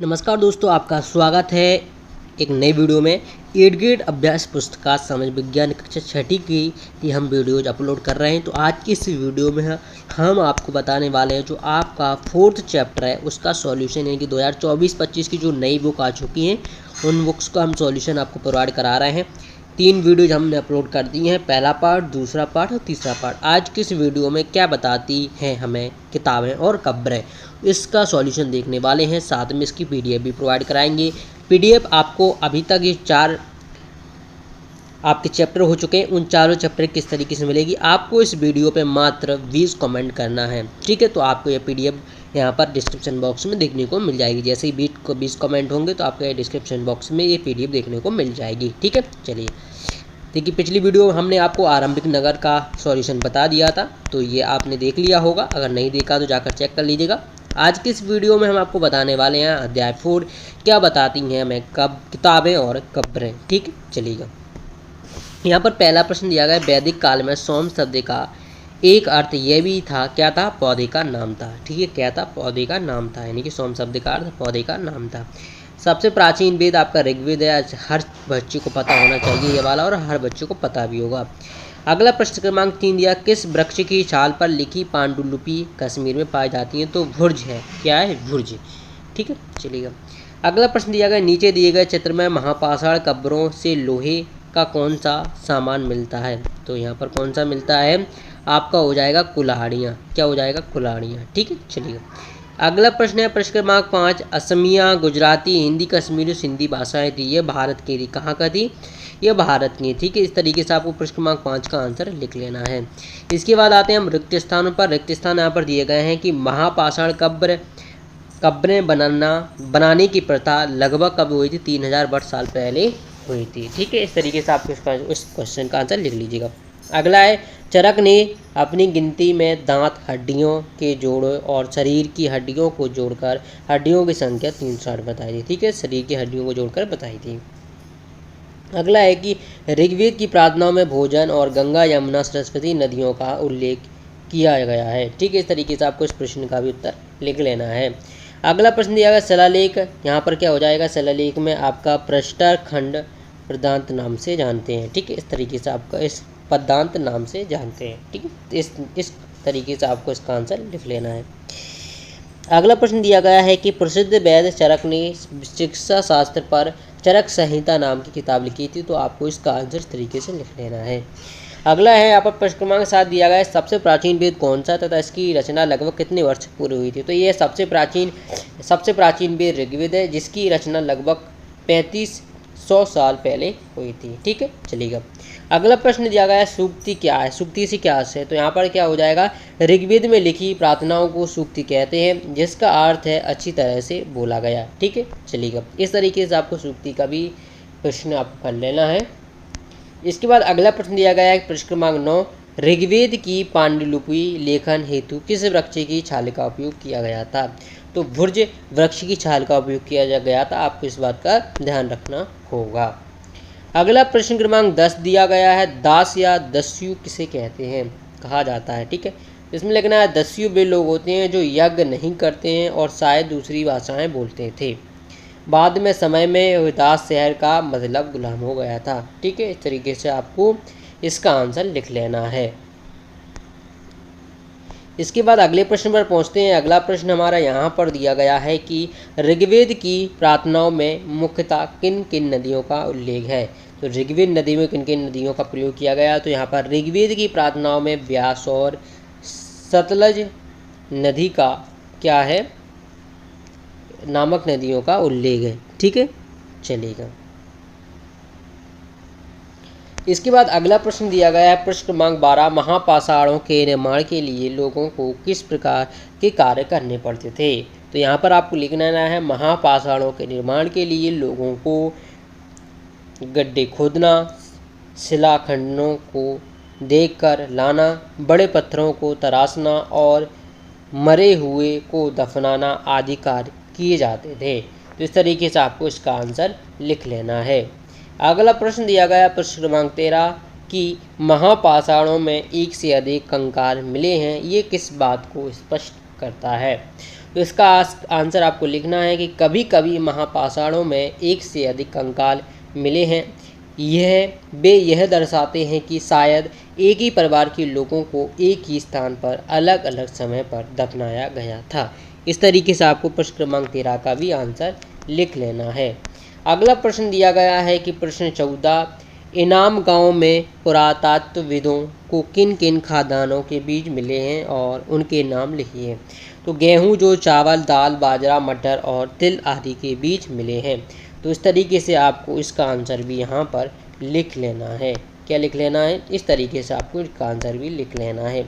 नमस्कार दोस्तों, आपका स्वागत है एक नई वीडियो में। 8th ग्रेड अभ्यास पुस्तक समाज विज्ञान कक्षा छठी की ये हम वीडियोज अपलोड कर रहे हैं। तो आज की इस वीडियो में हम आपको बताने वाले हैं जो आपका 4th चैप्टर है उसका सॉल्यूशन, यानी कि 2024-25 की जो नई बुक आ चुकी हैं उन बुक्स का हम सॉल्यूशन आपको प्रोवाइड करा रहे हैं। 3 वीडियोज हमने अपलोड कर दी हैं, पहला पार्ट, दूसरा पार्ट और तीसरा पार्ट। आज की इस वीडियो में क्या बताती हैं हमें किताबें और कब्रें, इसका सॉल्यूशन देखने वाले हैं। साथ में इसकी पीडीएफ भी प्रोवाइड कराएंगे। पीडीएफ आपको अभी तक ये 4 आपके चैप्टर हो चुके हैं, उन चारों चैप्टर किस तरीके से मिलेगी आपको इस वीडियो पे मात्र 20 कमेंट करना है, ठीक है। तो आपको ये पीडीएफ यहाँ पर डिस्क्रिप्शन बॉक्स में देखने को मिल जाएगी। जैसे ही 20 कमेंट होंगे तो आपको डिस्क्रिप्शन बॉक्स में ये पीडीएफ देखने को मिल जाएगी, ठीक है। चलिए देखिए, पिछली वीडियो हमने आपको आरंभिक नगर का सॉल्यूशन बता दिया था, तो ये आपने देख लिया होगा। अगर नहीं देखा तो जाकर चेक कर लीजिएगा। आज की इस वीडियो में हम आपको बताने वाले हैं अध्याय 4 क्या बताती हैं हमें किताबें और कब्रें, ठीक है। चलिएगा, यहाँ पर पहला प्रश्न दिया गया, वैदिक काल में सोम शब्द का एक अर्थ यह भी था, क्या था? पौधे का नाम था, ठीक है। क्या था? पौधे का नाम था, यानी कि सोम शब्द का अर्थ पौधे का नाम था। सबसे प्राचीन वेद आपका ऋग्वेद है। हर बच्चे को पता होना चाहिए ये वाला, और हर बच्चे को पता भी होगा। अगला प्रश्न क्रमांक 3 दिया, किस वृक्ष की छाल पर लिखी पांडुलिपि कश्मीर में पाई जाती है? तो भुर्ज है। क्या है? भुर्ज, ठीक है। चलिएगा, अगला प्रश्न दिया गया, नीचे दिए गए चित्र में महापाषाण कब्रों से लोहे का कौन सा सामान मिलता है? तो यहाँ पर कौन सा मिलता है? आपका हो जाएगा कुल्हाड़ियाँ। क्या हो जाएगा? कुल्हाड़ियाँ, ठीक है। चलिए, अगला प्रश्न है प्रश्न क्रमांक 5, असमिया, गुजराती, हिंदी, कश्मीरी, सिंधी भाषाएं थी, ये भारत की थी। कहाँ का थी? ये भारत की, ठीक है। इस तरीके से आपको प्रश्न क्रमांक 5 का आंसर लिख लेना है। इसके बाद आते हैं हम रिक्त स्थानों पर। रिक्त स्थान यहाँ पर दिए गए हैं कि महापाषाण कब्रें बनाने की प्रथा लगभग कब हुई थी? 3000 वर्ष साल पहले हुई थी, ठीक है। इस तरीके से आप इस क्वेश्चन का आंसर लिख लीजिएगा। अगला है, चरक ने अपनी गिनती में दांत, हड्डियों के जोड़ों और शरीर की हड्डियों को जोड़कर हड्डियों की संख्या 360 बताई थी, ठीक है। शरीर की हड्डियों को जोड़कर बताई थी। अगला है कि ऋग्वेद की प्रार्थनाओं में भोजन और गंगा, यमुना, सरस्वती नदियों का उल्लेख किया गया है, ठीक है। इस तरीके से आपको इस प्रश्न का भी उत्तर लिख लेना है। अगला प्रश्न दिया गया, शिलालेख। यहाँ पर क्या हो जाएगा? शिलालेख में आपका प्रस्तर खंड पदांत नाम से जानते हैं, ठीक है। इस तरीके से आपका इस पदांत नाम से जानते हैं, ठीक है। इस तरीके से आपको इसका आंसर लिख लेना है। अगला प्रश्न दिया गया है कि प्रसिद्ध वैद्य चरक ने चिकित्सा शास्त्र पर चरक संहिता नाम की किताब लिखी थी। तो आपको इसका आंसर इस तरीके से लिख लेना है। अगला है, यहाँ पर प्रश्न क्रमांक 7 दिया गया है, सबसे प्राचीन वेद कौन सा तथा इसकी रचना लगभग कितने वर्ष पूर्व हुई थी? तो ये सबसे प्राचीन वेद ऋग्वेद है, जिसकी रचना लगभग 3500 साल पहले हुई थी, ठीक है। चलिएगा, अगला प्रश्न दिया गया है, सूक्ति क्या है? सूक्ति से क्या है? तो यहाँ पर क्या हो जाएगा? ऋग्वेद में लिखी प्रार्थनाओं को सूक्ति कहते हैं, जिसका अर्थ है अच्छी तरह से बोला गया, ठीक है। चलिएगा, इस तरीके से आपको सूक्ति का भी प्रश्न आपको कर लेना है। इसके बाद अगला प्रश्न दिया गया है प्रश्न क्रमांक 9, ऋग्वेद की पांडुलिपि लेखन हेतु किस वृक्ष की छाल का उपयोग किया गया था? तो भुर्ज वृक्ष की छाल का उपयोग किया गया था। आपको इस बात का ध्यान रखना होगा। अगला प्रश्न क्रमांक 10 दिया गया है, दास या दस्यु किसे कहते हैं, कहा जाता है, ठीक है। इसमें लिखना है, दस्यु वे लोग होते हैं जो यज्ञ नहीं करते हैं और शायद दूसरी भाषाएं बोलते थे। बाद में समय में दास शहर का मतलब गुलाम हो गया था, ठीक है। इस तरीके से आपको इसका आंसर लिख लेना है। इसके बाद अगले प्रश्न पर पहुंचते हैं। अगला प्रश्न हमारा यहाँ पर दिया गया है कि ऋग्वेद की प्रार्थनाओं में मुख्यतः किन किन नदियों का उल्लेख है? तो ऋग्वेद नदी में किन किन नदियों का प्रयोग किया गया? तो यहाँ पर ऋग्वेद की प्रार्थनाओं में व्यास और सतलज नदी का क्या है? नामक नदियों का उल्लेख है, ठीक है। चलेगा, इसके बाद अगला प्रश्न दिया गया है प्रश्न क्रमांक 12, महापाषाणों के निर्माण के लिए लोगों को किस प्रकार के कार्य करने पड़ते थे? तो यहाँ पर आपको लिखना है, महापाषाणों के निर्माण के लिए लोगों को गड्ढे खोदना, शिलाखंडों को देखकर लाना, बड़े पत्थरों को तराशना और मरे हुए को दफनाना आदि कार्य किए जाते थे। तो इस तरीके से आपको इसका आंसर लिख लेना है। अगला प्रश्न दिया गया प्रश्न क्रमांक 13 कि महापाषाणों में एक से अधिक कंकाल मिले हैं, ये किस बात को स्पष्ट करता है? तो इसका आंसर आपको लिखना है कि कभी कभी महापाषाणों में एक से अधिक कंकाल मिले हैं। वे यह दर्शाते हैं कि शायद एक ही परिवार के लोगों को एक ही स्थान पर अलग अलग समय पर दफनाया गया था। इस तरीके से आपको प्रश्न क्रमांक 13 का भी आंसर लिख लेना है। अगला प्रश्न दिया गया है कि प्रश्न 14, इनाम गांव में पुरातत्वविदों को किन किन खाद्यान्नों के बीज मिले हैं और उनके नाम लिखिए। तो गेहूं, जो चावल, दाल, बाजरा, मटर और तिल आदि के बीज मिले हैं। तो इस तरीके से आपको इसका आंसर भी यहाँ पर लिख लेना है। क्या लिख लेना है? इस तरीके से आपको इसका आंसर भी लिख लेना है।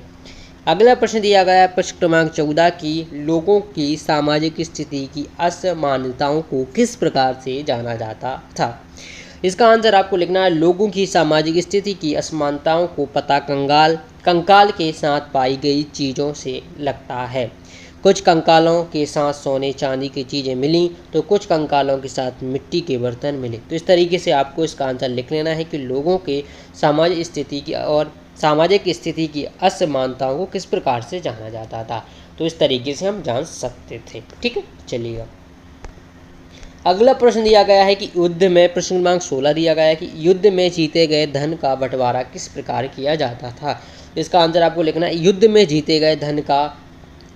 अगला प्रश्न दिया गया है प्रश्न क्रमांक 14 की लोगों की सामाजिक स्थिति की असमानताओं को किस प्रकार से जाना जाता था। इसका आंसर आपको लिखना है, लोगों की सामाजिक स्थिति की असमानताओं को पता कंकाल के साथ पाई गई चीज़ों से लगता है। कुछ कंकालों के साथ सोने चांदी की चीज़ें मिली तो कुछ कंकालों के साथ मिट्टी के बर्तन मिले। तो इस तरीके से आपको इसका आंसर लिख लेना है कि लोगों के सामाजिक स्थिति की असमानताओं को किस प्रकार से जाना जाता था। तो इस तरीके से हम जान सकते थे। ठीक है, चलिएगा। अगला प्रश्न दिया गया है कि युद्ध में, प्रश्न क्रमांक 16 दिया गया है कि युद्ध में जीते गए धन का बंटवारा किस प्रकार किया जाता था। इसका आंसर आपको लिखना है, युद्ध में जीते गए धन का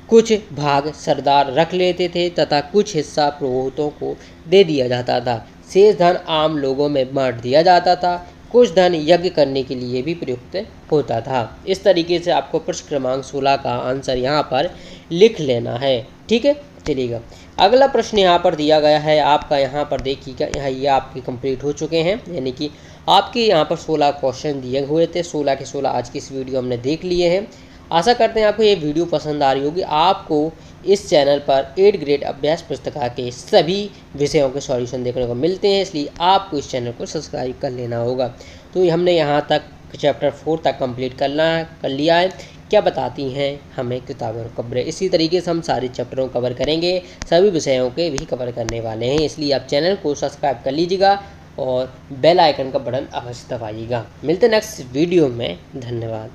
कुछ भाग सरदार रख लेते थे तथा कुछ हिस्सा पुरोहितों को दे दिया जाता था। शेष धन आम लोगों में बांट दिया जाता था। कुछ धन यज्ञ करने के लिए भी प्रयुक्त होता था। इस तरीके से आपको प्रश्न क्रमांक 16 का आंसर यहाँ पर लिख लेना है। ठीक है, चलिएगा। अगला प्रश्न यहाँ पर दिया गया है आपका, यहाँ पर देखिएगा, यहाँ ये आपके कंप्लीट हो चुके हैं, यानी कि आपके यहाँ पर 16 क्वेश्चन दिए हुए थे। 16 के 16 आज की इस वीडियो हमने देख लिए हैं। आशा करते हैं आपको ये वीडियो पसंद आ रही होगी। आपको इस चैनल पर 8 ग्रेड अभ्यास पुस्तिका के सभी विषयों के सॉल्यूशन देखने को मिलते हैं, इसलिए आपको इस चैनल को सब्सक्राइब कर लेना होगा। तो हमने यहाँ तक चैप्टर 4 तक कंप्लीट कर लिया है। क्या बताती हैं हमें किताबें और खबरें। इसी तरीके से हम सारे चैप्टरों को कवर करेंगे, सभी विषयों के भी कवर करने वाले हैं, इसलिए आप चैनल को सब्सक्राइब कर लीजिएगा और बेल आइकन का बटन अवश्य दबाइएगा। मिलते हैं नेक्स्ट वीडियो में। धन्यवाद।